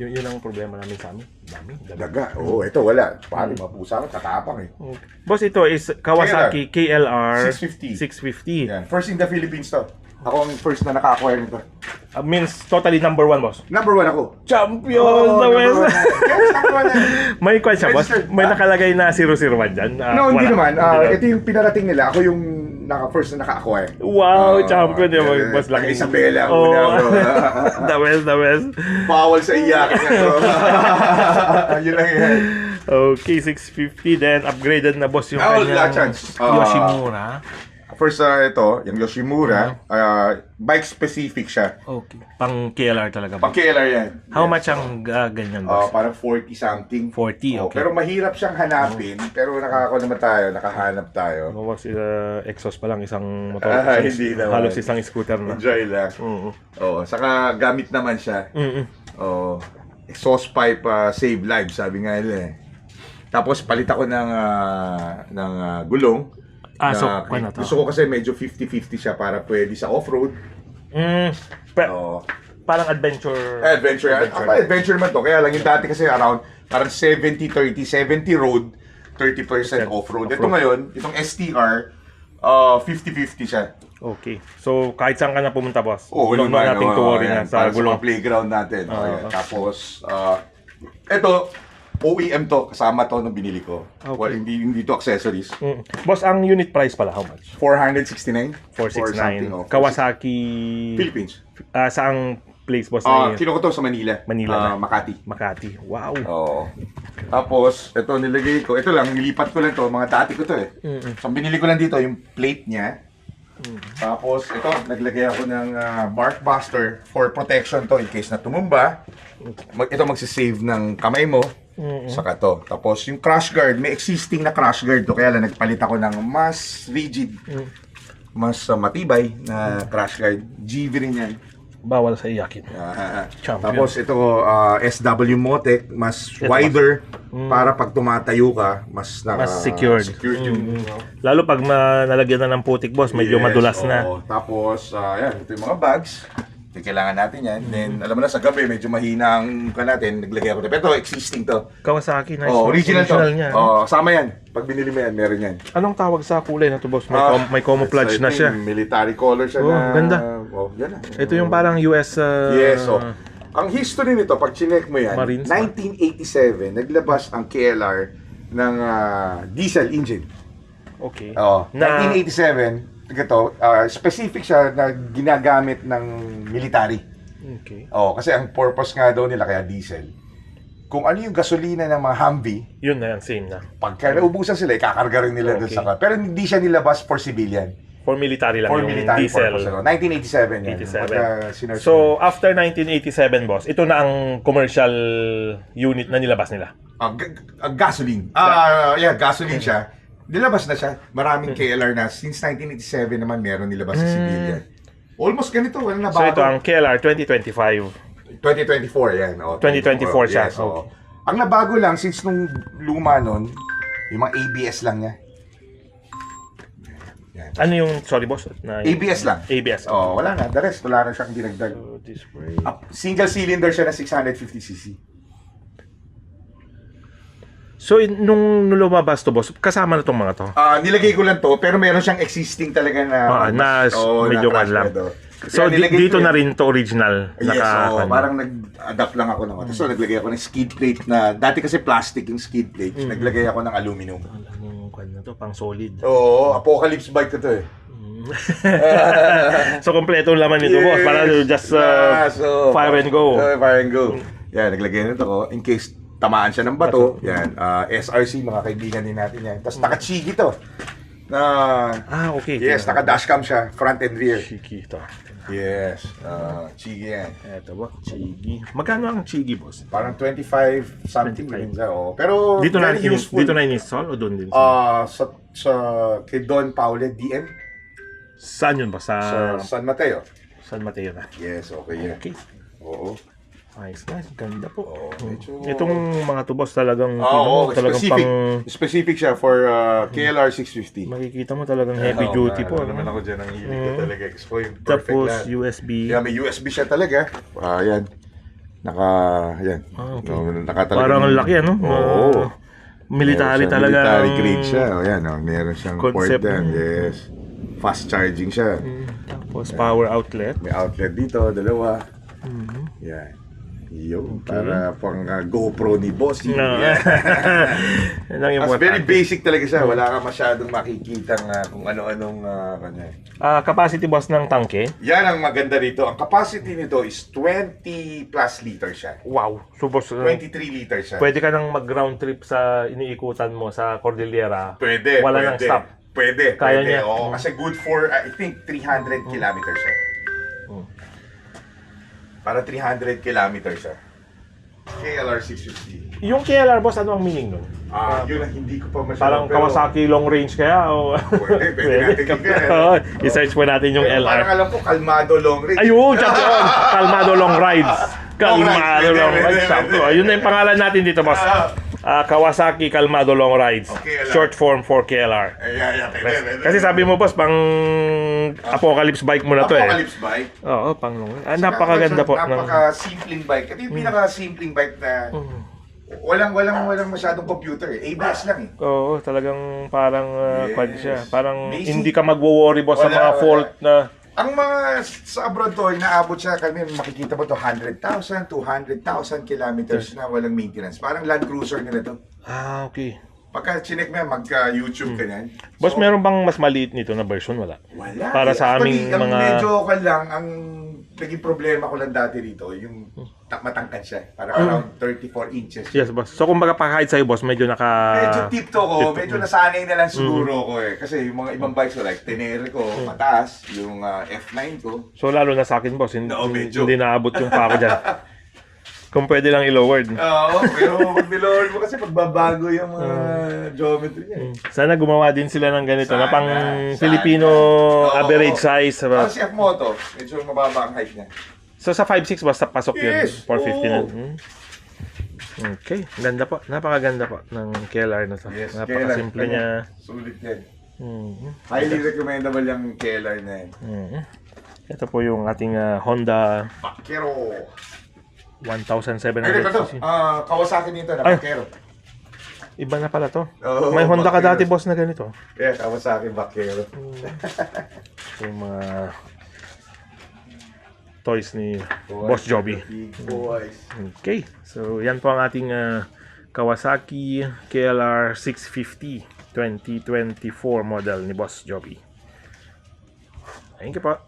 Yun ang problema namin sa amin. Dami. Daga. Oo, ito wala. Pari, mapusa ka, tatapang eh. Boss, ito is Kawasaki KLR 650. 650. Yan. First in the Philippines to. Ako ang first na naka-acquire nito. Means totally number 1, boss. Number 1 ako. Champion! number 1. Yes, number 1. May kwan siya, boss. Registered. May nakalagay na 001 dyan. No, hindi Wala. naman. Ito yung pinarating nila. Ako yung first na naka-acquire. Wow, champion yun, boss. Taga Laki. Isabela ako Oh. na. The best. Bawal sa iyakin ito. Yun lang yan. Okay, 650. Then, upgraded na, boss, yung kanyang chance. Yoshimura. First, ito, yung Yoshimura, bike specific siya. Okay. Pang KLR talaga, Pang boss. KLR yan. How much ang ganyan, boss? Parang 40 something. 40, okay. Pero mahirap siyang hanapin. Pero nakahanap tayo. Boss, exhaust pa lang, isang motor. Hindi naman. Halos isang scooter na. Enjoy lang. Oo, saka gamit naman siya. Oo. Exhaust pipe save lives, sabi nga nila eh. Tapos palit ako ng gulong. So, ano to? Gusto ko kasi medyo 50-50 siya para pwede sa off-road. Parang adventure. Adventure man to. Kaya lang yung dati kasi around parang 70-30, 70 road, 30% off-road. Ito ngayon, itong STR, 50-50 siya. Okay. So, kahit saan ka na pumunta, boss. Oo, Huwag naman. nating tuworin na sa Para gulong. mga playground natin. Tapos, ito, OEM to, kasama to nung binili ko. Okay. Well, hindi to accessories. Boss, ang unit price pala, how much? 469? 469. Kawasaki. Philippines. Saang place, boss? Na yun? Kinuha ko to sa Manila. Manila na. Makati. Wow. Oo. Tapos, ito nilagay ko. Ito lang, nilipat ko lang to. Mga dati ko to eh. So, binili ko lang dito yung plate niya. Tapos, ito, naglagay ako ng bark buster for protection to in case na tumumba. Ito magsisave ng kamay mo. Saka to. Tapos, yung crash guard, may existing na crash guard to. Kaya lang, nagpalit ako ng mas rigid, mas matibay na crash guard. GV rin yan. Bawal sa iyakin. Champion. Tapos ito SW Motec, mas wider para pag tumatayo ka, mas secured. yung Lalo pag nalagyan na ng putik, boss, medyo madulas na. Tapos yan, ito yung mga bags. Ito, kailangan natin yan. Then alam mo na sa gabi medyo mahina ang ka natin, naglagay ako. Pero existing to. Kawasaki, nice. Original to. niya. Sama yan. Pag binili mo yan, meron yan. Anong tawag sa kulay na to, boss? May camouflage na siya. Military color siya na. Ganda. Yan na. Ito yung parang US... Yes, ang history nito, pag chinek mo yan, Marines, 1987, naglabas ang KLR ng diesel engine. Okay. 1987, ito, specific siya na ginagamit ng military. Okay. Kasi ang purpose nga daw nila kaya diesel. Kung ano yung gasolina ng mga Humvee, Yun na yan, same na. pagka naubusan sila, ikakarga rin nila doon sa car. Pero hindi siya nilabas for civilian. For military lang For yung military diesel. purpose. 1987 yan. 87. So, after 1987, boss, ito na ang commercial unit na nilabas nila. Gasoline. Gasoline siya. Nilabas na siya. Maraming KLR na. Since 1987 naman meron nilabas sa civilian. Almost ganito. Walang nabago. So, ito ang KLR 2025. 2024 yan. 2024 siya. Yes, ang nabago lang since nung luma nun, yung mga ABS lang niya. Yan. Ano yung, sorry boss? ABS lang. ABS. Wala na. The rest, wala na siyang dinagdag. Single cylinder siya na 650cc. So, nung lumabas to, boss, kasama na tong mga to? Nilagay ko lang to, pero meron siyang existing talaga na... medyo crash lang. pad, So, dito na rin to original? Yes, parang nag-adapt lang ako ng konti. So, naglagay ako ng skid plate na... Dati kasi plastic yung skid plate. Naglagay ako ng aluminum. Anong kwan na to? Pang solid. Apocalypse bike ko to eh. So, kompleto laman nito, boss. Para just fire and go. Fire and go. Yan, naglagay nito ko in case tamaan siya ng bato. Yan, SRC, mga kaibigan din natin yan. Tapos naka-Chigi to. Okay. Yes, naka-dashcam siya, front and rear. Chigi to. Yes, Chigi yan. Eto ba? Chigi. Magkano ang Chigi, boss? Parang 25 something. 25. Pero dito na very useful. Dito na in-install o doon din? Kay Don Paulet, DM. Saan yun ba? Sa San Mateo. San Mateo na. Yes, okay yan. Okay. Oo. Nice. Ganda po. Medyo... Itong mga tubos talagang specific siya for KLR 650. Makikita mo talagang heavy duty po. Naman ako dyan ang hilig ko talaga. Expo yung perfect Tapos na. USB. Yeah, may USB siya talaga. Yan. Yan. Okay. Nakatalaga. Parang ang laki, ano? Oo. Military Meron siyang talaga. Military grade siya. Meron siyang Concept. port yan. Yes. Fast charging siya. Tapos power outlet. May outlet dito, dalawa. Yan. Yo, para pang GoPro ni Boss. No. Yan. Yan ang As very importante. basic talaga siya. Wala ka masyadong makikita kung ano-anong kanya. Capacity boss ng tangke. Yan ang maganda rito. Ang capacity nito is 20 plus liters siya. Wow. So boss, 23 liters siya. pwede ka nang mag-ground trip sa iniikutan mo sa Cordillera. Pwede. Wala pwede. nang stop. Pwede. Kaya pwede. niya. Oo, kasi good for, I think, 300 kilometers siya. Para 300 kilometers siya. KLR 650. Yung KLR boss, ano ang meaning nun? Yun ang hindi ko pa masyadong. Parang Kawasaki long range kaya? O... Pwede natin tingnan. Oo, i-search po natin yung Pero parang LR. alam ko, kalmado long range. Ayun, champion! Kalmado long rides. Kalmado Pwede, long pwede, rides. pwede. Champion. Ayun na yung pangalan natin dito boss. Kawasaki Kalmado long rides. KLR. Short form for KLR. Pwede. Kasi sabi mo boss, pang apocalypse bike mo na to Apocalypse bike. Oo, pang long. Napakaganda po. Napaka-simpleng bike. Ito yung pinaka-simpleng bike na walang masyadong computer eh. ABS lang eh. Oo, talagang parang Yes. quad siya. Parang Basic. hindi ka magwo-worry boss sa Wala, mga wala. fault na Ang mga sa abroad to, inaabot siya kami, makikita mo to 100,000, 200,000 kilometers na walang maintenance. Parang Land Cruiser nila to. okay. Pagka chinek mo yan, magka-YouTube ka yan. Boss, meron bang mas maliit nito na version? Wala. Wala. Para sa aming Actually, ang mga... medyo okay lang, ang naging problema ko lang dati dito, yung matangkad siya. Parang around 34 inches. Yes, boss. So, kung baga kahit sa'yo, boss, medyo Medyo tipto ko, tipto. medyo nasanay na lang siguro ko eh. Kasi yung mga ibang bikes ko, like Tenere ko, mataas. Yung F9 ko. So, lalo na sa akin, boss, hindi, No, medyo. hindi naabot yung pako dyan. Kung pwede lang i-lowered. Oo, pero pag nilower mo kasi pagbabago yung geometry niya. Sana gumawa din sila ng ganito na pang Sana. Filipino Oo. average size. Kasi F Moto, medyo mababa ang height niya. So, sa 5.6, basta pasok yun. Yes, 450 na. oo. Okay, ganda po. Napakaganda po ng KLR na to. Yes, Napakasimple KLR. niya. Sulit yan. Mhm. Highly recommendable yung KLR na yan. Mhm. Ito po yung ating Honda Vaquero. 1700 Ay, ito. cc. Kawasaki nito na Ay. Vaquero. Iba na pala to. Oo, May Honda ka Vaquero. dati, boss, na ganito. Yeah, Kawasaki Vaquero. Ito yung mga toys ni Boss Joby. Big boys. Okay, so yan po ang ating Kawasaki KLR 650 2024 model ni Boss Joby. Thank you po.